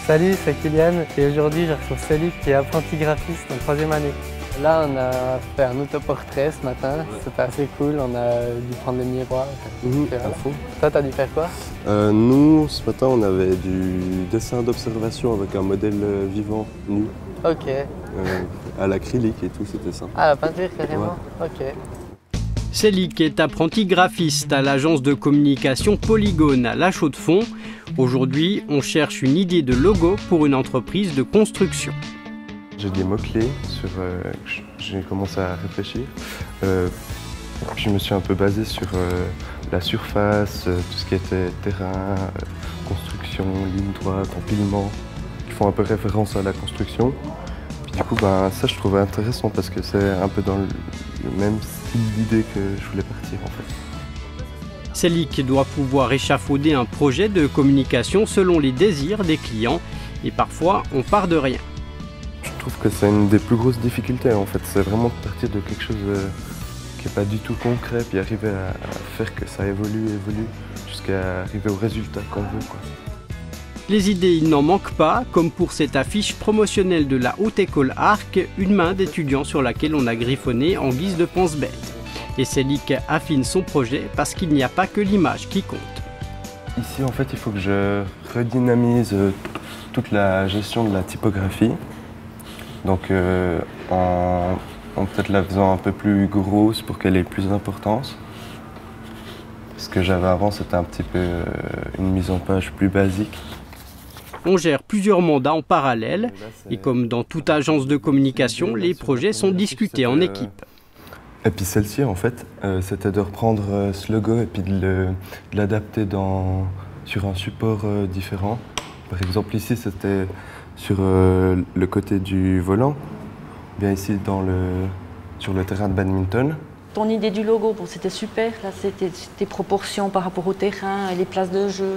Salut, c'est Kylian et aujourd'hui je retrouve Célic qui est apprenti graphiste en 3e année. Là on a fait un autoportrait ce matin, c'était assez cool, on a dû prendre des miroirs. À fond. Toi t'as dû faire quoi? Nous, ce matin, on avait du dessin d'observation avec un modèle vivant nu. Ok. À l'acrylique et tout, c'était sympa. Ah, la peinture carrément? Ouais. Ok. Célic est apprenti graphiste à l'agence de communication Polygone à La Chaux-de-Fonds. Aujourd'hui, on cherche une idée de logo pour une entreprise de construction. J'ai des mots-clés sur j'ai commencé à réfléchir. Je me suis un peu basé sur la surface, tout ce qui était terrain, construction, ligne droite, empilement, qui font un peu référence à la construction. Puis du coup, ça je trouvais intéressant parce que c'est un peu dans le même style d'idée que je voulais partir en fait. Célic doit pouvoir échafauder un projet de communication selon les désirs des clients et parfois on part de rien. Je trouve que c'est une des plus grosses difficultés en fait, c'est vraiment de partir de quelque chose qui n'est pas du tout concret puis arriver à faire que ça évolue jusqu'à arriver au résultat qu'on veut, quoi. Les idées, il n'en manque pas, comme pour cette affiche promotionnelle de la Haute École Arc, une main d'étudiant sur laquelle on a griffonné en guise de pense-bête. Et Célic affine son projet parce qu'il n'y a pas que l'image qui compte. Ici, en fait, il faut que je redynamise toute la gestion de la typographie. Donc, en peut-être la faisant un peu plus grosse pour qu'elle ait plus d'importance. Ce que j'avais avant, c'était un petit peu une mise en page plus basique. On gère plusieurs mandats en parallèle et comme dans toute agence de communication, les projets sont discutés en équipe. Et puis celle-ci, en fait, c'était de reprendre ce logo et puis de l'adapter sur un support différent. Par exemple, ici, c'était sur le côté du volant, bien ici sur le terrain de badminton. Ton idée du logo, bon, c'était super. Là, c'était tes proportions par rapport au terrain, les places de jeu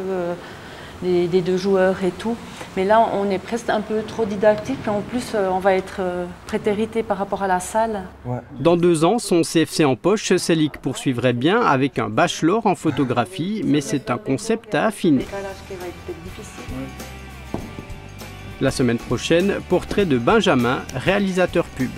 des deux joueurs et tout. Mais là, on est presque un peu trop didactique. Et en plus, on va être prétérité par rapport à la salle. Ouais. Dans 2 ans, son CFC en poche, Célic poursuivrait bien avec un bachelor en photographie, mais c'est un concept à affiner. La semaine prochaine, portrait de Benjamin, réalisateur pub.